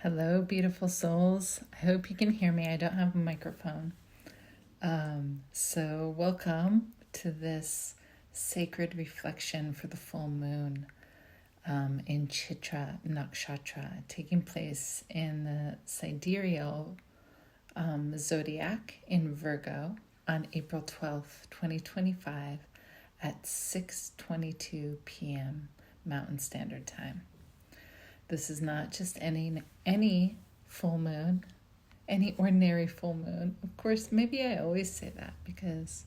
Hello, beautiful souls. I hope you can hear me. I don't have a microphone. So welcome to this sacred reflection for the full moon in Chitra Nakshatra, taking place in the sidereal zodiac in Virgo on April 12th, 2025 at 6:22 p.m. Mountain Standard Time. This is not just any full moon, any ordinary full moon. Of course, maybe I always say that because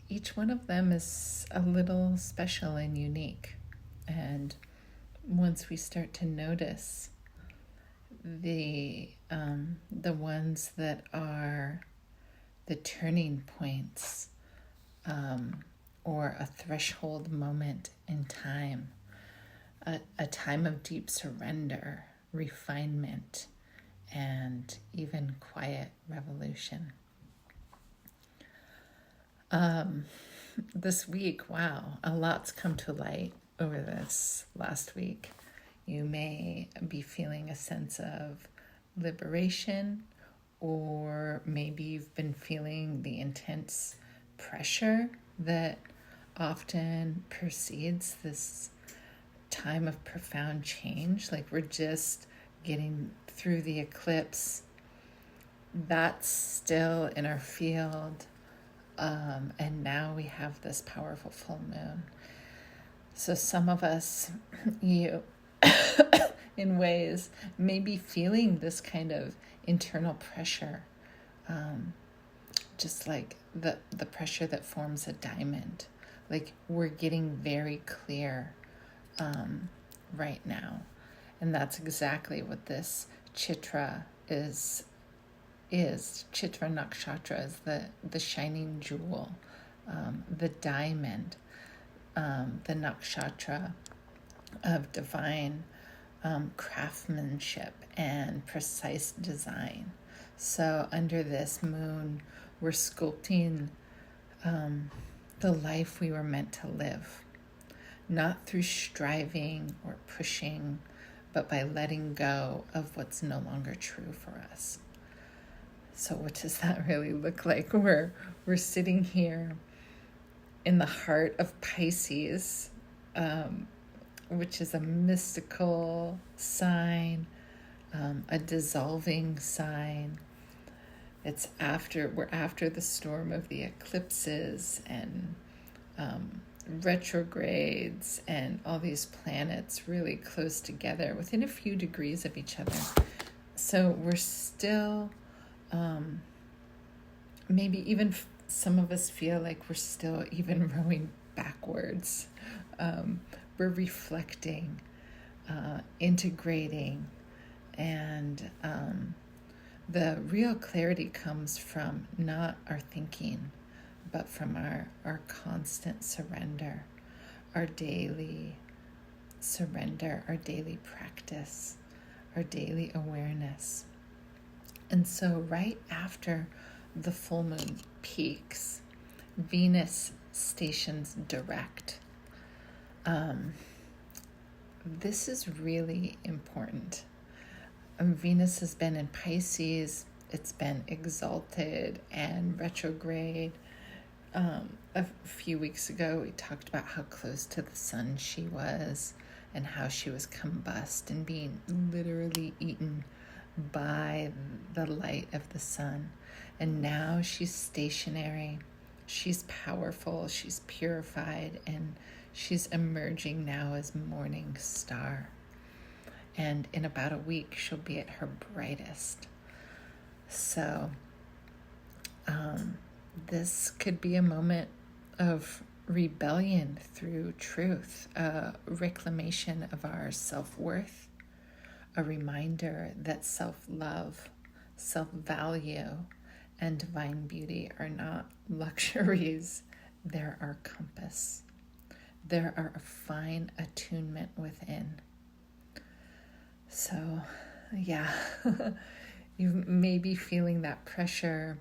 each one of them is a little special and unique. And once we start to notice the ones that are the turning points or a threshold moment in time, a time of deep surrender, refinement, and even quiet revolution. This week, wow, a lot's come to light over this last week. You may be feeling a sense of liberation, or maybe you've been feeling the intense pressure that often precedes this time of profound change. Like we're just getting through the eclipse. That's still in our field. And now we have this powerful full moon. So some of us, you, in ways, may be feeling this kind of internal pressure, just like the pressure that forms a diamond. Like we're getting very clear right now. And that's exactly what this Chitra is. Chitra Nakshatra is the shining jewel, the diamond, the nakshatra of divine craftsmanship and precise design. So under this moon, we're sculpting the life we were meant to live, not through striving or pushing, but by letting go of what's no longer true for us. So what does that really look like? We're sitting here in the heart of Pisces, which is a mystical sign, a dissolving sign. We're after the storm of the eclipses and retrogrades and all these planets really close together within a few degrees of each other. So we're still, maybe even some of us feel like we're still even rowing backwards. We're reflecting, integrating, and the real clarity comes from not our thinking, but from our constant surrender, our daily surrender, our daily practice, our daily awareness. And so right after the full moon peaks, Venus stations direct. This is really important. Venus has been in Pisces. It's been exalted and retrograde. A few weeks ago, we talked about how close to the sun she was and how she was combust and being literally eaten by the light of the sun. And now she's stationary, she's powerful, she's purified, and she's emerging now as morning star. And in about a week, she'll be at her brightest. So this could be a moment of rebellion through truth, a reclamation of our self-worth, a reminder that self-love, self-value, and divine beauty are not luxuries. They're our compass. They're our fine attunement within. So, yeah, you may be feeling that pressure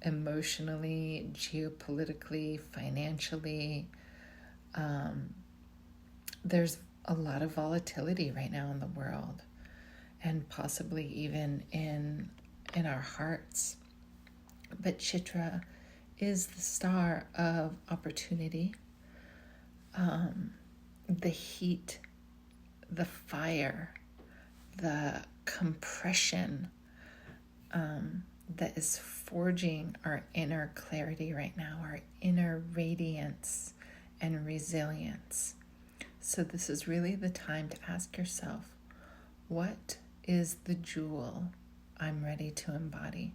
emotionally, geopolitically, financially. There's a lot of volatility right now in the world. and possibly even in our hearts. But Chitra is the star of opportunity, the heat, the fire, the compression that is forging our inner clarity right now, our inner radiance and resilience. So this is really the time to ask yourself, what is the jewel I'm ready to embody?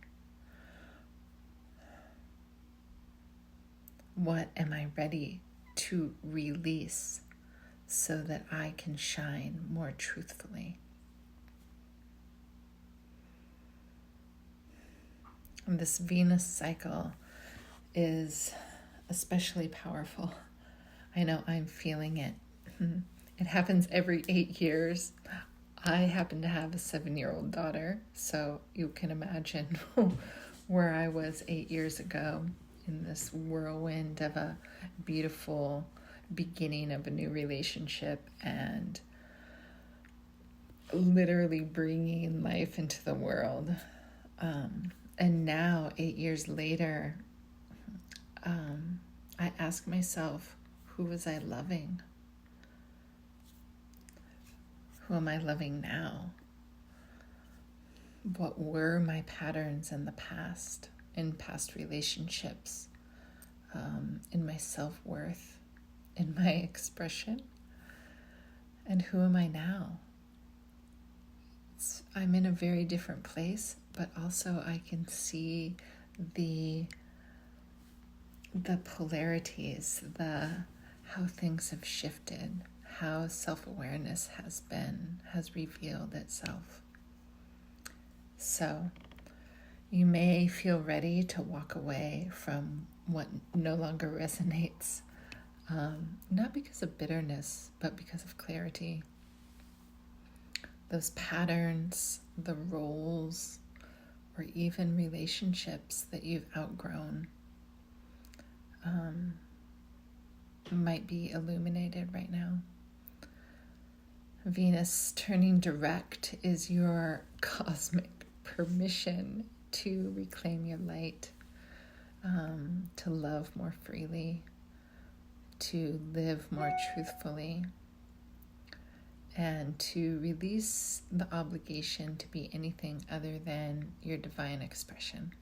What am I ready to release so that I can shine more truthfully? And this Venus cycle is especially powerful. I know I'm feeling it. It happens every 8 years. I happen to have a 7-year-old daughter, so you can imagine where I was 8 years ago in this whirlwind of a beautiful beginning of a new relationship and literally bringing life into the world. And now, 8 years later, I ask myself, who was I loving? Who am I loving now? What were my patterns in the past, in past relationships, in my self-worth, in my expression? And who am I now? I'm in a very different place, but also I can see the polarities, how things have shifted, how self-awareness has revealed itself. So you may feel ready to walk away from what no longer resonates, not because of bitterness, but because of clarity. Those patterns, the roles, or even relationships that you've outgrown might be illuminated right now. Venus turning direct is your cosmic permission to reclaim your light, to love more freely, to live more truthfully, and to release the obligation to be anything other than your divine expression.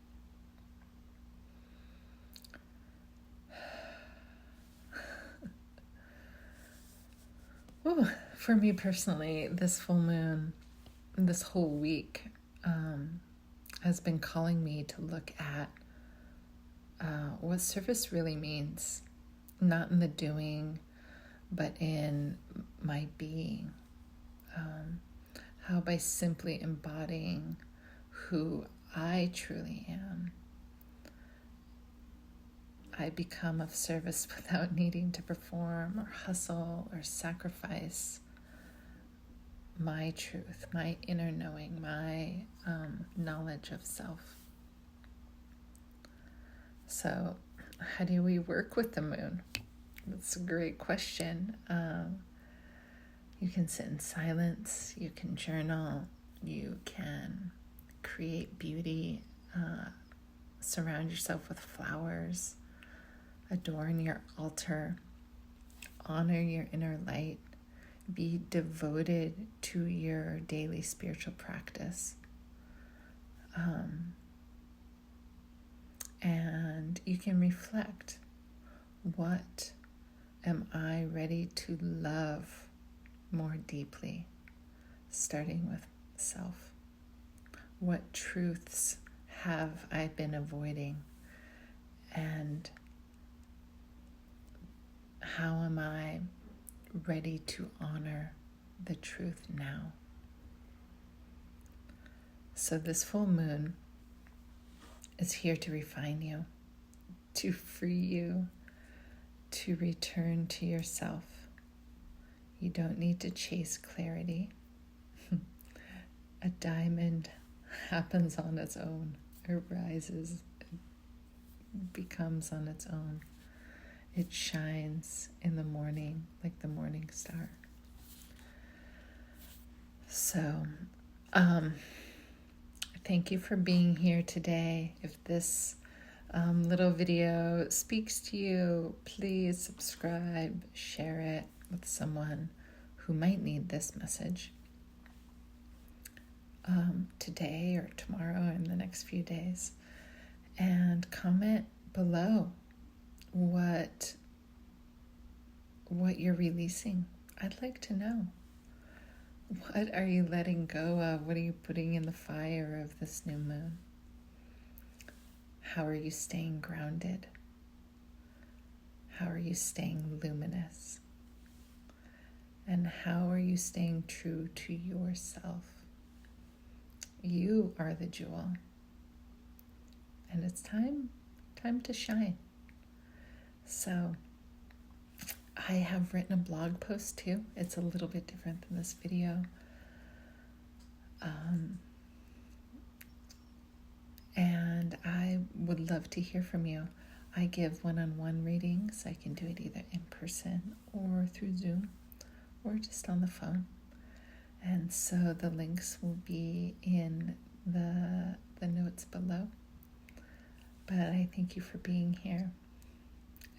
Ooh, for me personally, this full moon, this whole week, has been calling me to look at what service really means, not in the doing, but in my being. How by simply embodying who I truly am, I become of service without needing to perform or hustle or sacrifice my truth, my inner knowing, my knowledge of self. So, how do we work with the moon? That's a great question. You can sit in silence, you can journal, you can create beauty, surround yourself with flowers, adorn your altar, honor your inner light, be devoted to your daily spiritual practice. And you can reflect, what am I ready to love more deeply, starting with self? What truths have I been avoiding? And how am I ready to honor the truth now? So this full moon is here to refine you, to free you, to return to yourself. You don't need to chase clarity. A diamond happens on its own, it rises, it becomes on its own. It shines in the morning like the morning star. So Um, Thank you for being here today. If this little video speaks to you, please subscribe, share it with someone who might need this message today or tomorrow or in the next few days. And comment below what you're releasing. I'd like to know. What are you letting go of? What are you putting in the fire of this new moon? How are you staying grounded? How are you staying luminous? And how are you staying true to yourself? You are the jewel. And it's time to shine. So I have written a blog post too. It's a little bit different than this video. And I would love to hear from you. I give one-on-one readings. I can do it either in person or through Zoom or just on the phone. And so the links will be in the notes below. But I thank you for being here.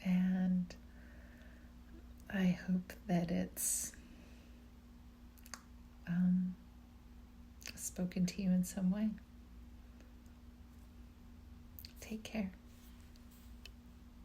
And I hope that it's spoken to you in some way. Take care.